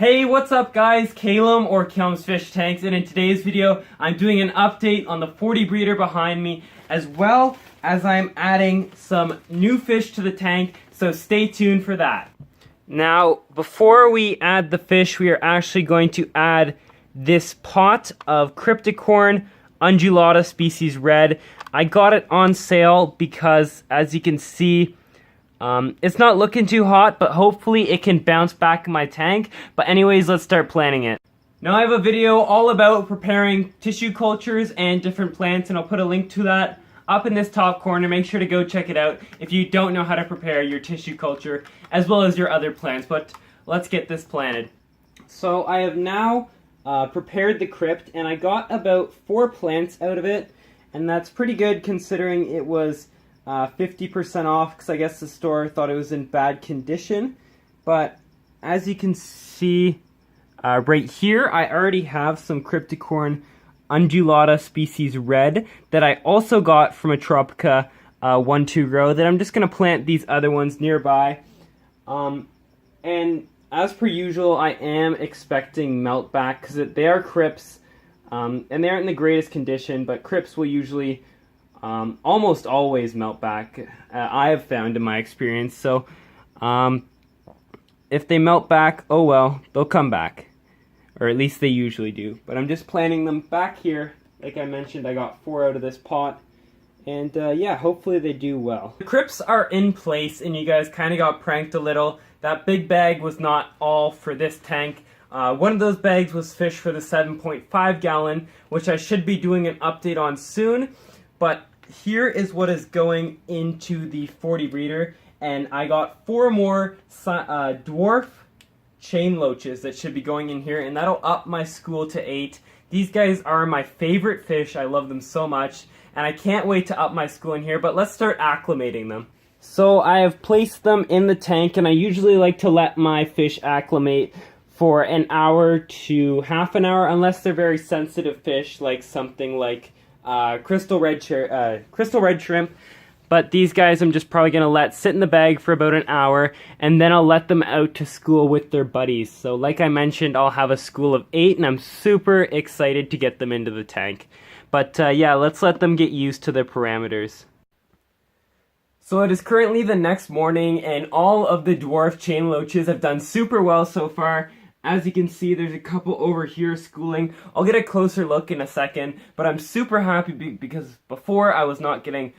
Hey, what's up guys? Calum or Calum's Fish Tanks, and in today's video I'm doing an update on the 40 breeder behind me, as well as I'm adding some new fish to the tank, so stay tuned for that. Now, before we add the fish, we are actually going to add this pot of Crypticorn Undulata species red. I got it on sale because, as you can see, it's not looking too hot, but hopefully it can bounce back in my tank. But anyways, let's start planting it. Now I have a video all about preparing tissue cultures and different plants, and I'll put a link to that up in this top corner. Make sure to go check it out if you don't know how to prepare your tissue culture as well as your other plants. But let's get this planted. So I have now prepared the crypt, and I got about 4 plants out of it, and that's pretty good considering it was 50% off, because I guess the store thought it was in bad condition. But as you can see right here, I already have some Crypticorn Undulata species red that I also got from a Tropica 1-2 grow that I'm just going to plant these other ones nearby. And as per usual, I am expecting melt back because they are crypts, and they aren't in the greatest condition, but crypts will usually almost always melt back, I have found in my experience. So if they melt back, oh well, they'll come back, or at least they usually do. But I'm just planting them back here. Like I mentioned, I got 4 out of this pot, and yeah, hopefully they do well. The crypts are in place, and you guys kind of got pranked a little. That big bag was not all for this tank. One of those bags was fish for the 7.5 gallon, which I should be doing an update on soon. But here is what is going into the 40 breeder, and I got 4 more dwarf chain loaches that should be going in here, and that'll up my school to 8. These guys are my favorite fish. I love them so much, and I can't wait to up my school in here. But let's start acclimating them. So I have placed them in the tank, and I usually like to let my fish acclimate for an hour to half an hour, unless they're very sensitive fish, like something like crystal red shrimp. But these guys I'm just probably going to let sit in the bag for about an hour, and then I'll let them out to school with their buddies. So like I mentioned, I'll have a school of 8, and I'm super excited to get them into the tank. But yeah, let's let them get used to their parameters. So it is currently the next morning, and all of the dwarf chain loaches have done super well so far. As you can see, there's a couple over here schooling. I'll get a closer look in a second, but I'm super happy because before I was not getting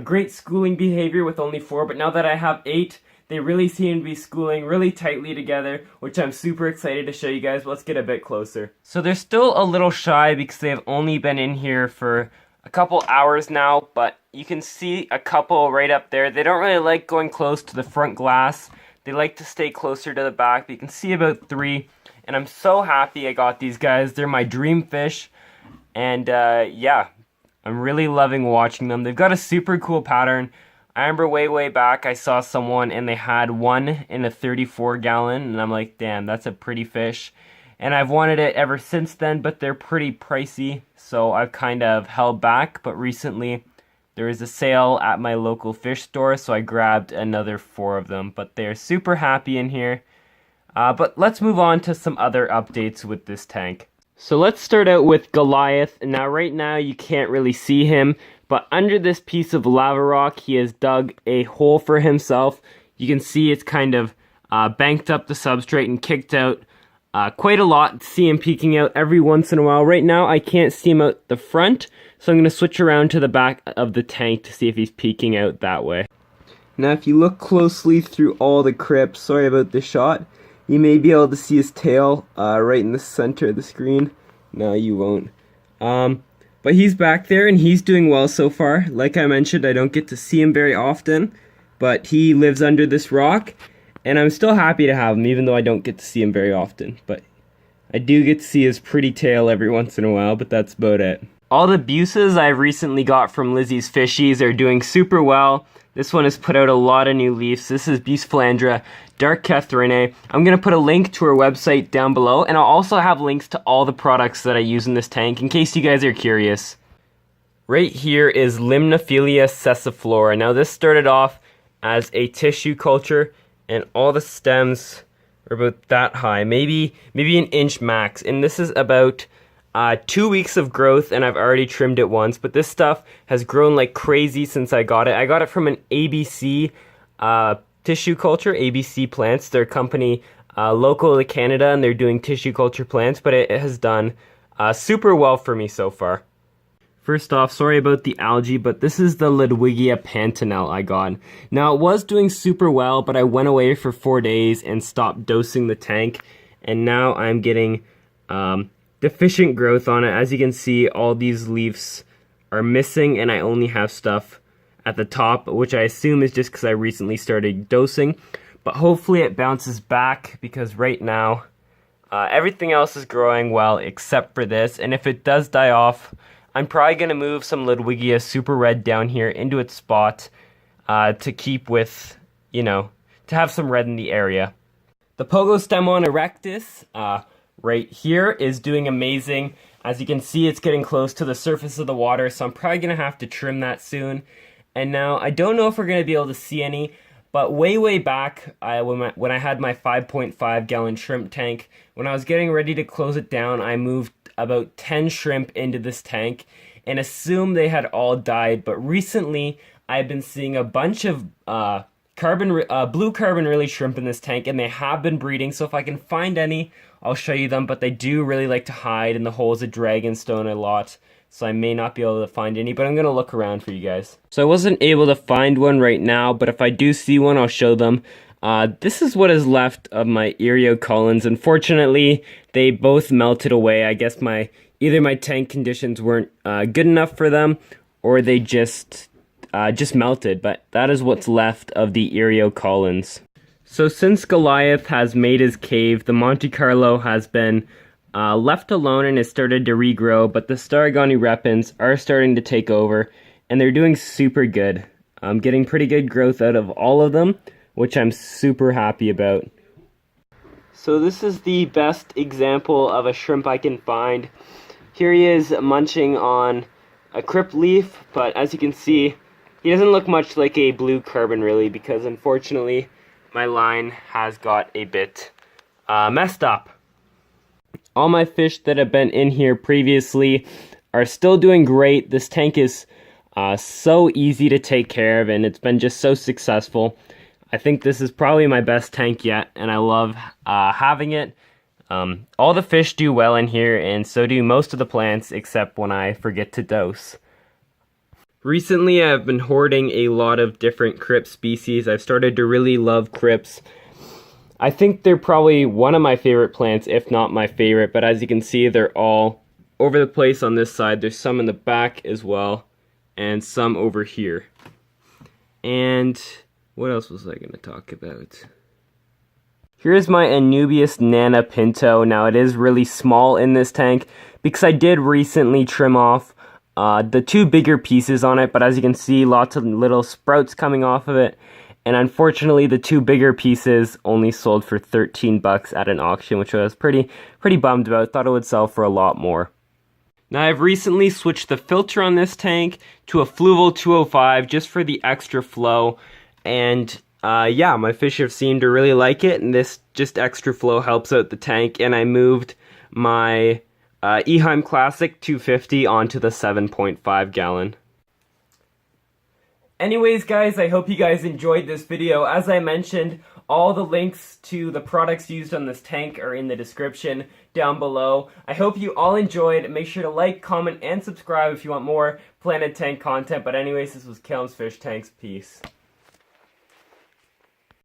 great schooling behavior with only 4, but now that I have 8, they really seem to be schooling really tightly together, which I'm super excited to show you guys. Let's get a bit closer. So they're still a little shy because they have only been in here for a couple hours now, but you can see a couple right up there. They don't really like going close to the front glass. They like to stay closer to the back, but you can see about 3, and I'm so happy I got these guys. They're my dream fish, and yeah, I'm really loving watching them. They've got a super cool pattern. I remember way back I saw someone and they had one in a 34 gallon, and I'm like, damn, that's a pretty fish. And I've wanted it ever since then, but they're pretty pricey, so I've kind of held back. But recently there was a sale at my local fish store, so I grabbed another 4 of them. But they're super happy in here. But let's move on to some other updates with this tank. So let's start out with Goliath. Now right now you can't really see him, but under this piece of lava rock he has dug a hole for himself. You can see it's kind of banked up the substrate and kicked out quite a lot. See him peeking out every once in a while. Right now I can't see him out the front, so I'm going to switch around to the back of the tank to see if he's peeking out that way. Now if you look closely through all the crypts, sorry about this shot, you may be able to see his tail right in the center of the screen. No, you won't. But he's back there and he's doing well so far. Like I mentioned, I don't get to see him very often, but he lives under this rock, and I'm still happy to have him even though I don't get to see him very often. But I do get to see his pretty tail every once in a while, but that's about it. All the buses I've recently got from Lizzys Fishies are doing super well. This one has put out a lot of new leaves. This is Buse Flandra, Dark Catherine. I'm going to put a link to her website down below, and I'll also have links to all the products that I use in this tank in case you guys are curious. Right here is Limnophilia sessiflora. Now this started off as a tissue culture, and all the stems or about that high, maybe an inch max. And this is about 2 weeks of growth, and I've already trimmed it once. But this stuff has grown like crazy since I got it. I got it from an ABC tissue culture, ABC Plants. They're a company local to Canada, and they're doing tissue culture plants. But it has done super well for me so far. First off, sorry about the algae, but this is the Lizzys Pantanal I got. Now, it was doing super well, but I went away for 4 days and stopped dosing the tank, and now I'm getting deficient growth on it. As you can see, all these leaves are missing, and I only have stuff at the top, which I assume is just because I recently started dosing, but hopefully it bounces back, because right now, everything else is growing well except for this, and if it does die off, I'm probably going to move some Lizzys Super Red down here into its spot to keep with, to have some red in the area. The Pogostem on Erectus right here is doing amazing. As you can see, it's getting close to the surface of the water, so I'm probably going to have to trim that soon. And now, I don't know if we're going to be able to see any, but way back, when I had my 5.5 gallon shrimp tank, when I was getting ready to close it down, I moved about 10 shrimp into this tank and assumed they had all died. But recently, I've been seeing a bunch of blue carbon really shrimp in this tank, and they have been breeding. So if I can find any, I'll show you them. But they do really like to hide in the holes of Dragonstone a lot, so I may not be able to find any, but I'm going to look around for you guys. So I wasn't able to find one right now, but if I do see one, I'll show them. This is what is left of my Erie Oh Collins. Unfortunately, they both melted away. I guess either my tank conditions weren't good enough for them, or they just melted. But that is what's left of the Erie Oh Collins. So since Goliath has made his cave, the Monte Carlo has been left alone and has started to regrow. But the Stargoni repens are starting to take over, and they're doing super good. I'm getting pretty good growth out of all of them, which I'm super happy about. So this is the best example of a shrimp I can find. Here he is munching on a crypt leaf, but as you can see, he doesn't look much like a blue carbon really, because unfortunately my line has got a bit messed up. All my fish that have been in here previously are still doing great. This tank is so easy to take care of, and it's been just so successful. I think this is probably my best tank yet, and I love having it. All the fish do well in here, and so do most of the plants, except when I forget to dose. Recently, I've been hoarding a lot of different crypt species. I've started to really love crypts. I think they're probably one of my favorite plants, if not my favorite, but as you can see, they're all over the place on this side. There's some in the back as well, and some over here. And what else was I going to talk about? Here's my Anubius Nana Pinto. Now, it is really small in this tank because I did recently trim off the 2 bigger pieces on it, but as you can see, lots of little sprouts coming off of it. And unfortunately, the 2 bigger pieces only sold for $13 at an auction, which I was pretty bummed about. Thought it would sell for a lot more. Now, I've recently switched the filter on this tank to a Fluval 205 just for the extra flow. And yeah, my fish have seemed to really like it, and this just extra flow helps out the tank. And I moved my Eheim Classic 250 onto the 7.5 gallon. Anyways, guys, I hope you guys enjoyed this video. As I mentioned, all the links to the products used on this tank are in the description down below. I hope you all enjoyed. Make sure to like, comment, and subscribe if you want more Planet Tank content. But anyways, this was Kilm's Fish Tanks. Peace.